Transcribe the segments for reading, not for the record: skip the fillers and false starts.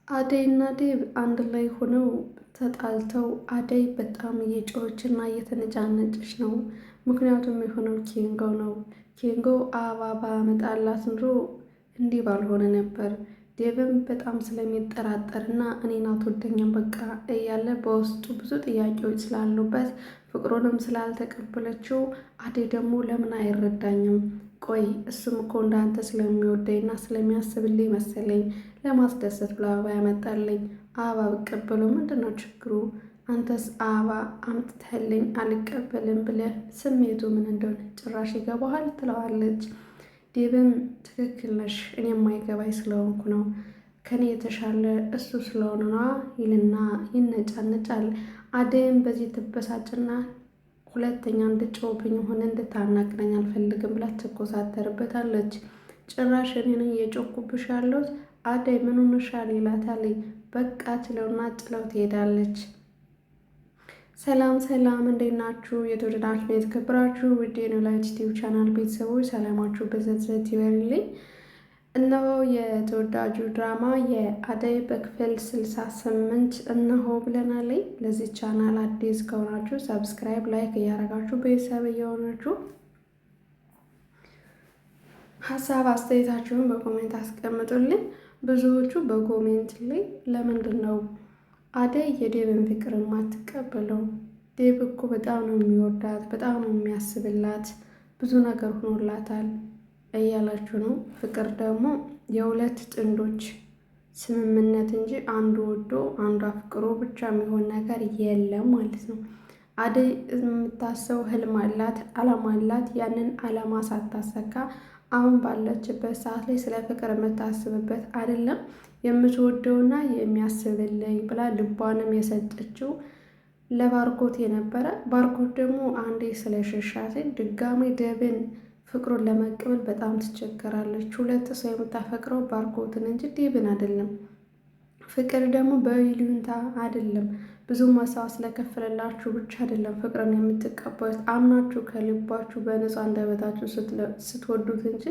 አደይና ዴብ አንድ ላይ ሆነው ተጣልተው አደይ በጣም እየጮኸችና እየተነጫነጨች ነው። ምክንያቱም የሆነው ኬንጎ ነው። ኬንጎ አበባ ባመጣላት ኑሮ እንዲህ ባልሆነ ነበር። ዴብም በጣም ስለሚጠራጠርና እኔን አትወደኝም በቃ እያለ በውስጡ ብዙ ጥያቄዎች ስላሉበት ፍቅሩንም ስላልተቀበለችው አደይ ደግሞ ለምን አይረዳኝም? ቆይ እሱም እኮ እንዳንተ ስለሚወደኝና ስለሚያስብልኝ መሰለኝ ለማስደሰት ብሎ አበባ ያመጣልኝ። አበባ ብቀበለው ምንድን ነው ችግሩ? አንተስ አበባ አምጥተህልኝ አልቀበልም ብለህ ስሜቱ ምን እንደሆነ ጭራሽ ይገባሃል ትለዋለች። ዴብም ትክክል ነሽ፣ እኔ የማይገባኝ ስለሆንኩ ነው፣ ከኔ የተሻለ እሱ ስለሆነ ነዋ ይልና ይነጫነጫል። አደይም በዚህ ትበሳጭና ሁለተኛ እንድጮህብኝ ሆነ እንድታናግረኝ አልፈልግም ብላ ትኮሳተርበታለች። ጭራሽ እኔ ነኝ እየጮኩብሽ ያለሁት አደይ ምን ሆነሻል ይላታል። በቃ ትለውና ጥለው ትሄዳለች። ሰላም ሰላም፣ እንዴት ናችሁ? የተወደዳችሁ የተከበራችሁ ውድ የኖላዊት ዩቲዩብ ቻናል ቤተሰቦች ሰላማችሁ በዘዝት ይበልልኝ። እነሆ የተወዳጁ ድራማ የአደይ በክፍል 68 እነሆ ብለናል። ለዚህ ቻናል አዲስ ከሆናችሁ ሰብስክራይብ፣ ላይክ እያደረጋችሁ ቤተሰብ እየሆናችሁ ሀሳብ አስተያየታችሁን በኮሜንት አስቀምጡልኝ። ብዙዎቹ በኮሜንት ላይ ለምንድን ነው አደይ የዴብን ፍቅር የማትቀበለው? ዴብ እኮ በጣም ነው የሚወዳት፣ በጣም ነው የሚያስብላት፣ ብዙ ነገር ሆኖላታል እያላችሁ ነው። ፍቅር ደግሞ የሁለት ጥንዶች ስምምነት እንጂ አንዱ ወዶ አንዱ አፍቅሮ ብቻ የሚሆን ነገር የለም ማለት ነው። አደይ የምታስበው ህልም አላት፣ አላማ አላት። ያንን አላማ ሳታሳካ አሁን ባለችበት ሰዓት ላይ ስለ ፍቅር የምታስብበት አይደለም። የምትወደውና የሚያስብልኝ ብላ ልቧንም የሰጠችው ለባርኮት የነበረ፣ ባርኮት ደግሞ አንዴ ስለሸሻት ድጋሜ ዴብን ፍቅሩን ለመቀበል በጣም ትቸገራለች። ሁለት ሰው የምታፈቅረው ባርኮትን እንጂ ዴብን አይደለም። ፍቅር ደግሞ በይሉኝታ አይደለም። ብዙ መስዋዕት ስለከፈለላችሁ ብቻ አይደለም ፍቅርን የምትቀበሉት፣ አምናችሁ ከልባችሁ በነፃ አንደበታችሁ ስትወዱት እንጂ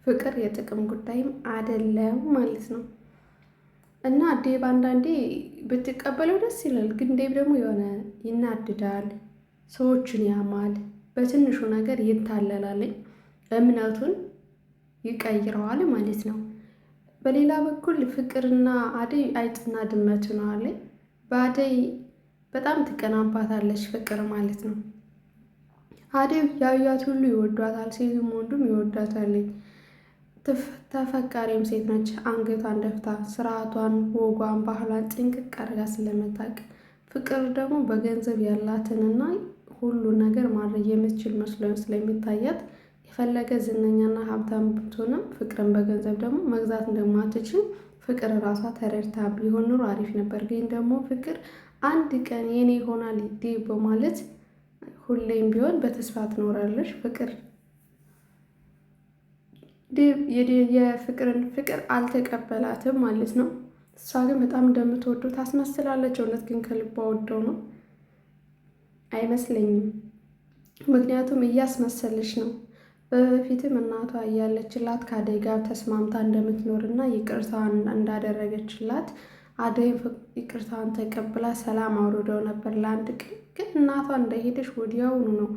ፍቅር የጥቅም ጉዳይም አይደለም ማለት ነው። እና ዴብ አንዳንዴ ብትቀበለው ደስ ይላል፣ ግን ዴብ ደግሞ የሆነ ይናድዳል፣ ሰዎችን ያማል፣ በትንሹ ነገር ይታለላል፣ እምነቱን ይቀይረዋል ማለት ነው። በሌላ በኩል ፍቅርና አደይ አይጥና ድመት ሆነዋል። በአደይ በጣም ትቀናባታለች ፍቅር ማለት ነው። አደይ ያዩት ሁሉ ይወዷታል፣ ሴቱም ወንዱም ይወዷታል። ተፈቃሪም ሴት ነች። አንገቷን ደፍታ ስርዓቷን፣ ወጓን፣ ባህሏን ጥንቅቅ አድርጋ ስለምታውቅ፣ ፍቅር ደግሞ በገንዘብ ያላትንና ሁሉ ነገር ማድረግ የምትችል መስሎ ስለሚታያት የፈለገ ዝነኛና ሀብታም ብትሆንም ፍቅርን በገንዘብ ደግሞ መግዛት እንደማትችል ፍቅር ራሷ ተረድታ ቢሆን ኑሮ አሪፍ ነበር። ግን ደግሞ ፍቅር አንድ ቀን የኔ ይሆናል ዴብ በማለት ሁሌም ቢሆን በተስፋ ትኖራለች። ፍቅር ዴብ የፍቅርን ፍቅር አልተቀበላትም ማለት ነው። እሷ ግን በጣም እንደምትወደው ታስመስላለች። እውነት ግን ከልቧ ወደው ነው አይመስለኝም። ምክንያቱም እያስመሰለች ነው። በፊትም እናቷ እያለችላት ከአደይ ጋር ተስማምታ እንደምትኖርና ይቅርታዋን እንዳደረገችላት አደይም ይቅርታዋን ተቀብላ ሰላም አውርደው ነበር ለአንድ ቀን። ግን እናቷ እንደሄደች ወዲያውኑ ነው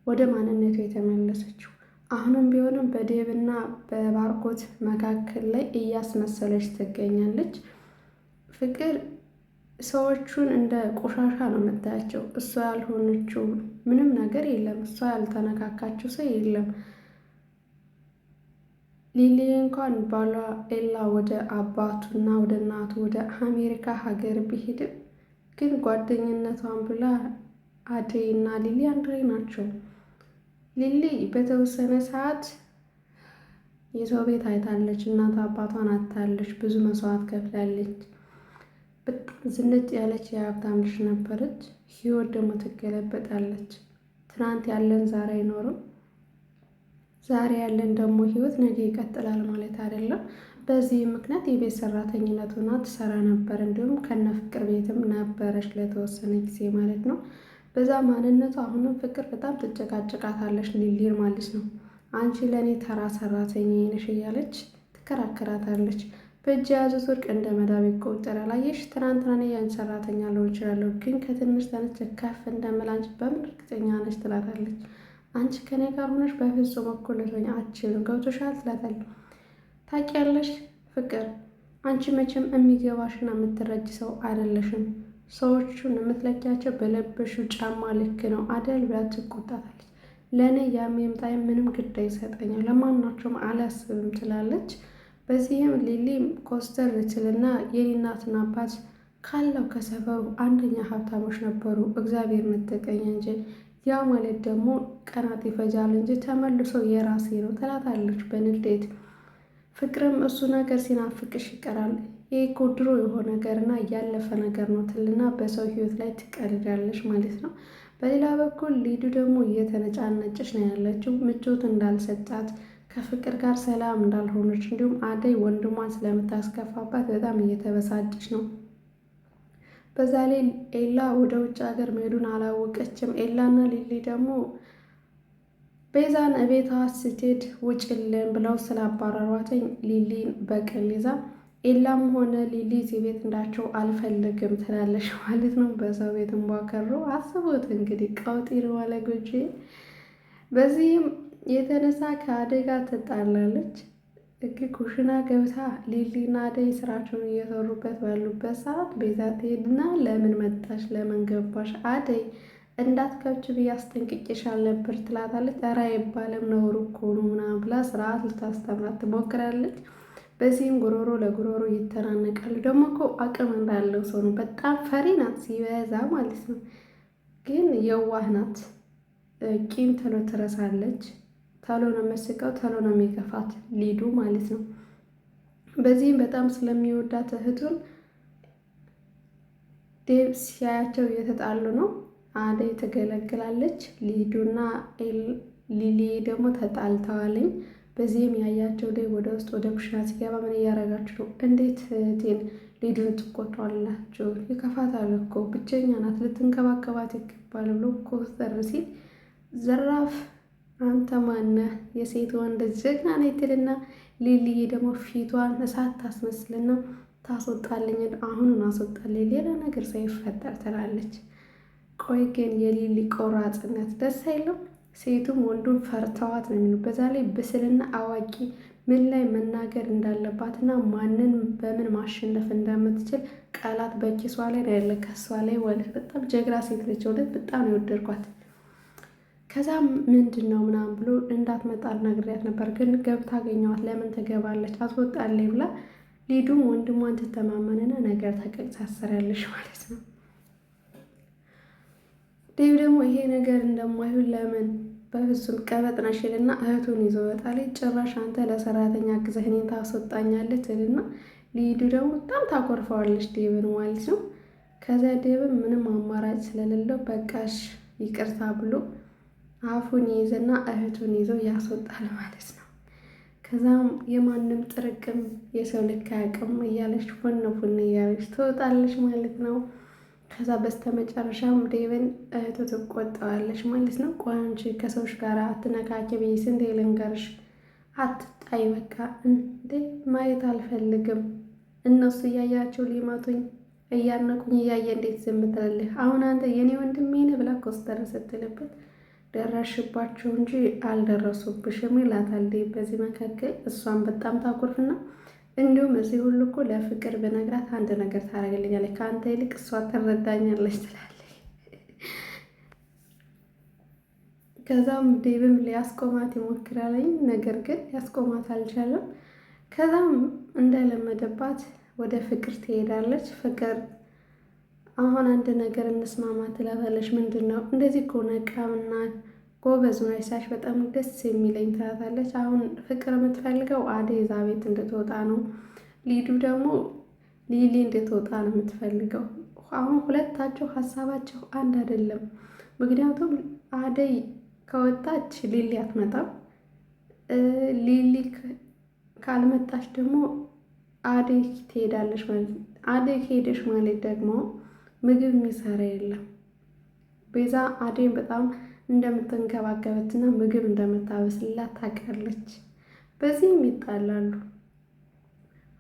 ወደ ማንነቱ የተመለሰችው። አሁንም ቢሆንም በዴብና በባርኮት መካከል ላይ እያስመሰለች ትገኛለች። ፍቅር ሰዎቹን እንደ ቆሻሻ ነው የምታያቸው። እሷ ያልሆነችው ምንም ነገር የለም። እሷ ያልተነካካችው ሰው የለም። ሊሊ እንኳን ባሏ ኤላ ወደ አባቱና ወደ እናቱ ወደ አሜሪካ ሀገር ቢሄድም ግን ጓደኝነቷን ብላ አደይ እና ሊሊ አንድ ላይ ናቸው። ሊሊ በተወሰነ ሰዓት የሰው ቤት አይታለች፣ እናት አባቷን አታለች፣ ብዙ መስዋዕት ከፍላለች። በጣም ዝንጥ ያለች የሀብታም ልጅ ነበረች። ህይወት ደግሞ ትገለበጣለች። ትናንት ያለን ዛሬ አይኖርም። ዛሬ ያለን ደግሞ ህይወት ነገ ይቀጥላል ማለት አይደለም። በዚህ ምክንያት የቤት ሰራተኝነት ሆና ትሰራ ነበር። እንዲሁም ከነ ፍቅር ቤትም ነበረች ለተወሰነ ጊዜ ማለት ነው። በዛ ማንነቱ አሁንም ፍቅር በጣም ትጨቃጨቃታለች ሊሊን ማለት ነው። አንቺ ለእኔ ተራ ሰራተኛ ነሽ እያለች ትከራከራታለች። በእጅ የያዙት ወርቅ እንደ መዳብ ይቆጠራል። አየሽ ትናንትና እኔ ያን ሰራተኛ ልሆን እችላለሁ፣ ግን ከትንሽ ተነስቼ ከፍ እንደምል አንቺ በምን እርግጠኛ ነሽ? ትላታለች። አንቺ ከኔ ጋር ሆነሽ በፍጹም እኩል ልትሆኚ አትችልም፣ ገብቶሻል? ትላታለች። ታውቂያለሽ ፍቅር፣ አንቺ መቼም የሚገባሽና የምትረጅ ሰው አይደለሽም። ሰዎቹን የምትለኪያቸው በለበሽው ጫማ ልክ ነው አደል ብላ ትቆጣታለች። ለእኔ ያም የምጣይ ምንም ግድ አይሰጠኛል፣ ለማናቸውም አላስብም ትላለች። በዚህም ሊሊም ኮስተር ትልና የኔ እናትና አባት ካለው ከሰፈሩ አንደኛ ሀብታሞች ነበሩ፣ እግዚአብሔር ነጠቀኝ እንጂ ያ ማለት ደግሞ ቀናት ይፈጃል እንጂ ተመልሶ የራሴ ነው ትላታለች በንዴት። ፍቅርም እሱ ነገር ሲናፍቅሽ ይቀራል፣ ይህ እኮ ድሮ የሆነ ነገርና ያለፈ ነገር ነው ትልና በሰው ህይወት ላይ ትቀልዳለች ማለት ነው። በሌላ በኩል ሊዱ ደግሞ እየተነጫነጨች ነው ያለችው፣ ምቾት እንዳልሰጣት ከፍቅር ጋር ሰላም እንዳልሆነች እንዲሁም አደይ ወንድሟን ስለምታስከፋባት በጣም እየተበሳጨች ነው። በዛ ላይ ኤላ ወደ ውጭ ሀገር መሄዱን አላወቀችም። ኤላና ሊሊ ደግሞ ቤዛን እቤቷ ስትሄድ ውጭልን ብለው ስላባረሯትኝ ሊሊን በቀል ይዛ ኤላም ሆነ ሊሊ እዚህ ቤት እንዳቸው አልፈልግም ትላለች ማለት ነው። በሰው ቤት እንቧከሩ አስቡት እንግዲህ ቀውጢር ዋለ ጎጆ። በዚህም የተነሳ ከአደይ ጋር ትጣላለች። ኩሽና ገብታ ሊሊና አደይ ስራቸውን እየሰሩበት ባሉበት ሰዓት ቤዛ ትሄድና ለምን መጣሽ? ለምን ገባሽ? አደይ እንዳትከብች ብዬ አስጠንቅቄሻል ነበር ትላታለች። ኧረ አይባልም ነውር እኮ ነው ምናምን ብላ ስርዓት ልታስተምራት ትሞክራለች። በዚህም ጉሮሮ ለጉሮሮ ይተናነቃሉ። ደግሞ እኮ አቅም እንዳለው ሰው ነው። በጣም ፈሪ ናት ሲበዛ ማለት ነው፣ ግን የዋህ ናት። ቂም ቶሎ ትረሳለች። ቶሎ ነው የምስቀው፣ ቶሎ ነው የሚገፋት ሊዱ ማለት ነው። በዚህም በጣም ስለሚወዳት እህቱን ዴቭ ሲያያቸው እየተጣሉ ነው። አደይ ትገለግላለች። ሊዱና ሊሊ ደግሞ ተጣልተዋልኝ። በዚህም ያያቸው ዴቭ ወደ ውስጥ ወደ ኩሽና ሲገባ ምን እያደረጋችሁ ነው? እንዴት እህቴን ሊዱን ትቆጧላችሁ? ይከፋታል እኮ ብቸኛ ናት፣ ልትንከባከባት ይገባል ብሎ ኮስተር ሲል ዘራፍ አንተ ማነህ? የሴት ወንድ ጀግና ነኝ ትልና ሊሊዬ ደግሞ ፊቷን እሳት ታስመስልና ታስወጣልኝ፣ አሁኑን አስወጣልኝ፣ ሌላ ነገር ሳይፈጠር ትላለች። ቆይ ግን የሊሊ ቆራጥነት ደስ አይለም? ሴቱም ወንዱም ፈርተዋት ነው የሚሉ። በዛ ላይ ብስልና አዋቂ ምን ላይ መናገር እንዳለባትና ማንን በምን ማሸነፍ እንደምትችል ቃላት በኪሷ ላይ ያለ ከሷ ላይ ወለት በጣም ጀግና ሴት ልጅ ወለት በጣም የወደድኳት። ከዛም ምንድን ነው ምናምን ብሎ እንዳትመጣ ነግሬያት ነበር፣ ግን ገብታ አገኘዋት። ለምን ትገባለች? አስወጣለች ብላ ሊዱም ወንድሟን ትተማመንና ነገር ተቀሳሰራለች ማለት ነው። ዴቭ ደግሞ ይሄ ነገር እንደማይሆን ለምን በፍጹም ቀበጥ ነሽ ይልና እህቱን ይዞ ወጣል። ጭራሽ አንተ ለሰራተኛ ግዘህ እኔን ታስወጣኛለህ ትልና ሊዱ ደግሞ በጣም ታኮርፈዋለች ዴቭን ማለት ነው። ከዚያ ዴቭም ምንም አማራጭ ስለሌለው በቃሽ ይቅርታ ብሎ አፉን ይይዝና እህቱን ይዞ ያስወጣል ማለት ነው። ከዛም የማንም ጥርቅም የሰው ልክ አያውቅም እያለች ፉን ፉን እያለች ትወጣለች ማለት ነው። ከዛ በስተመጨረሻም ዴቭን እህቱ ትቆጣዋለች ማለት ነው። ቆይ አንቺ ከሰዎች ጋር አትነካኪ ብዬ ስንቴ ልንገርሽ? አትጣይ በቃ እንዴ ማየት አልፈልግም። እነሱ እያያቸው ሊመቱኝ እያነቁኝ እያየ እንዴት ዝም ትላለህ? አሁን አንተ የኔ ወንድሜ ነህ ብላ ኮስተር ስትልበት ደረሽባቸው እንጂ አልደረሱብሽም ይላታል ዴቭ። በዚህ መካከል እሷን በጣም ታኮርፍና እንዲሁም እዚህ ሁሉ እኮ ለፍቅር በነግራት አንድ ነገር ታደርግልኛለች፣ ከአንተ ይልቅ እሷ ትረዳኛለች ትላለች። ከዛም ዴቭም ሊያስቆማት ይሞክራለኝ፣ ነገር ግን ሊያስቆማት አልቻለም። ከዛም እንደለመደባት ወደ ፍቅር ትሄዳለች። ፍቅር አሁን አንድ ነገር እንስማማ ትላታለች። ምንድን ነው? እንደዚህ ከሆነ ቃምና ጎበዝ ነው ሳሽ በጣም ደስ የሚለኝ ትላታለች። አሁን ፍቅር የምትፈልገው አደይ እዛ ቤት እንድትወጣ ነው። ሊዱ ደግሞ ሊሊ እንድትወጣ ነው የምትፈልገው። አሁን ሁለታቸው ሀሳባቸው አንድ አይደለም። ምክንያቱም አደይ ከወጣች ሊሊ አትመጣም። ሊሊ ካልመጣች ደግሞ አደይ ትሄዳለች ማለት ነው። አደይ ከሄደች ማለት ደግሞ ምግብ የሚሰራ የለም። ቤዛ አደይን በጣም እንደምትንከባከበትና ምግብ እንደምታበስላት ታውቃለች። በዚህም ይጣላሉ።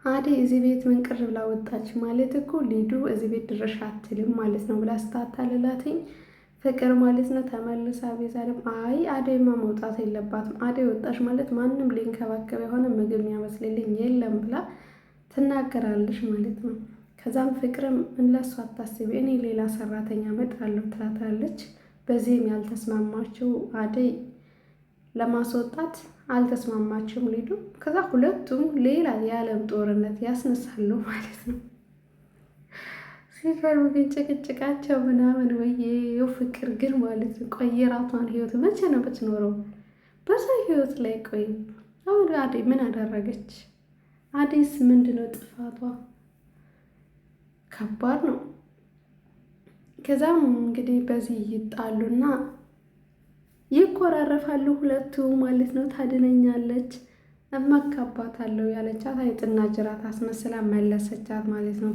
አደይ እዚህ ቤት ምን ቅር ብላ ወጣች ማለት እኮ ሊዱ እዚህ ቤት ድረሽ አትልም ማለት ነው ብላ ስታታልላትኝ ፍቅር ማለት ነው ተመልሳ ቤዛ ደግሞ አይ አደይማ መውጣት የለባትም አደይ ወጣች ማለት ማንም ሊንከባከብ የሆነ ምግብ የሚያመስልልኝ የለም ብላ ትናገራለች ማለት ነው። ከዛም ፍቅርም እንለሱ አታስቢ እኔ ሌላ ሰራተኛ እመጣለሁ ትላታለች። በዚህም ያልተስማማችው አደይ ለማስወጣት አልተስማማችም ሊዱ። ከዛ ሁለቱም ሌላ የዓለም ጦርነት ያስነሳሉ ማለት ነው። ሲፈርሙ ግን ጭቅጭቃቸው ምናምን ወየው ፍቅር ግን ማለት ነው። ቆይ የራሷን ህይወት መቼ ነው ብትኖረው በዛ ህይወት ላይ? ቆይ አሁን አደይ ምን አደረገች? አደይስ ምንድነው ጥፋቷ? ከባድ ነው። ከዛም እንግዲህ በዚህ ይጣሉና ይኮራረፋሉ ሁለቱ ማለት ነው። ታድነኛለች እመካባታለሁ ያለቻት አይጥና ጅራት አስመስላ መለሰቻት ማለት ነው።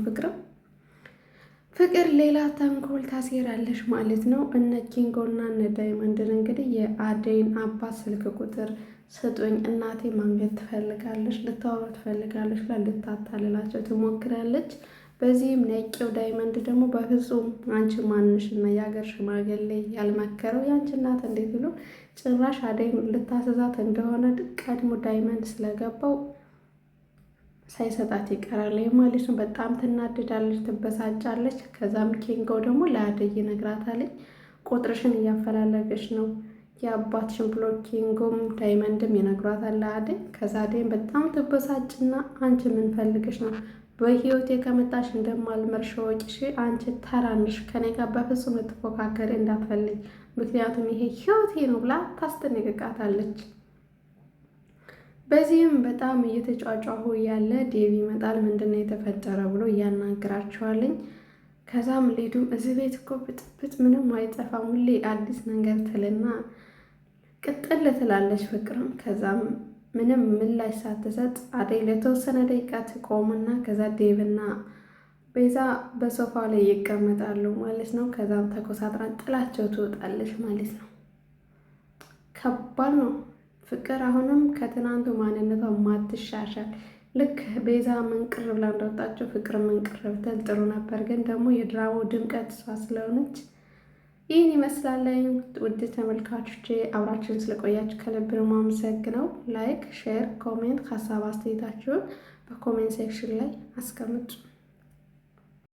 ፍቅር ሌላ ተንኮል ታሴራለች ማለት ነው። እነ ኪንጎና እነ ዳይመንድን እንግዲህ የአደይን አባት ስልክ ቁጥር ስጡኝ እናቴ ማግኘት ትፈልጋለች ልታወራ ትፈልጋለች ብላ ልታታልላቸው ትሞክራለች። በዚህም ነቄው ዳይመንድ ደግሞ በፍጹም አንቺ ማንሽ እና የሀገር ሽማግሌ ያልመከረው ያንቺ እናት እንዴት ብሎ ጭራሽ አደይ ልታስዛት እንደሆነ ቀድሞ ዳይመንድ ስለገባው ሳይሰጣት ይቀራል ማለት ነው። በጣም ትናድዳለች፣ ትበሳጫለች። ከዛም ኪንጎ ደግሞ ለአደይ ይነግራታለች። ቁጥርሽን እያፈላለገች ነው የአባትሽን ብሎ ኪንጎም ዳይመንድም ይነግሯታል ለአደይ። ከዛ አደይም በጣም ትበሳጭና አንቺ ምን ፈልገሽ ነው በህይወቴ ከመጣሽ እንደማልመርሽ ወቂሽ አንቺ ተራንሽ ከኔ ጋር በፍጹም ልትፎካከሪ እንዳትፈልግ ምክንያቱም ይሄ ህይወቴ ነው ብላ ታስጠነቅቃታለች። በዚህም በጣም እየተጫጫሁ ያለ ዴቭ ይመጣል። ምንድነው የተፈጠረ ብሎ እያናግራቸዋለኝ። ከዛም ሊዱም እዚህ ቤት እኮ ብጥብጥ ምንም አይጠፋም ሁሌ አዲስ ነገር ትልና ቅጥል ትላለች ፍቅርም። ከዛም ምንም ምላሽ ሳትሰጥ አደይ ለተወሰነ ደቂቃ ትቆምና ከዛ ዴቭና ቤዛ በሶፋ ላይ ይቀመጣሉ ማለት ነው። ከዛም ተኮሳትራ ጥላቸው ትወጣለች ማለት ነው። ከባድ ነው። ፍቅር አሁንም ከትናንቱ ማንነቷ ማትሻሻል። ልክ ቤዛ መንቅር ብላ እንደወጣችው ፍቅር መንቅር ብትል ጥሩ ነበር፣ ግን ደግሞ የድራማው ድምቀት እሷ ስለሆነች ይህን ይመስላል። ውድ ተመልካቾቼ አብራችሁን ስለቆያችሁ ከልብ ነው የማመሰግነው። ላይክ፣ ሼር፣ ኮሜንት ሀሳብ አስተያየታችሁን በኮሜንት ሴክሽን ላይ አስቀምጡ።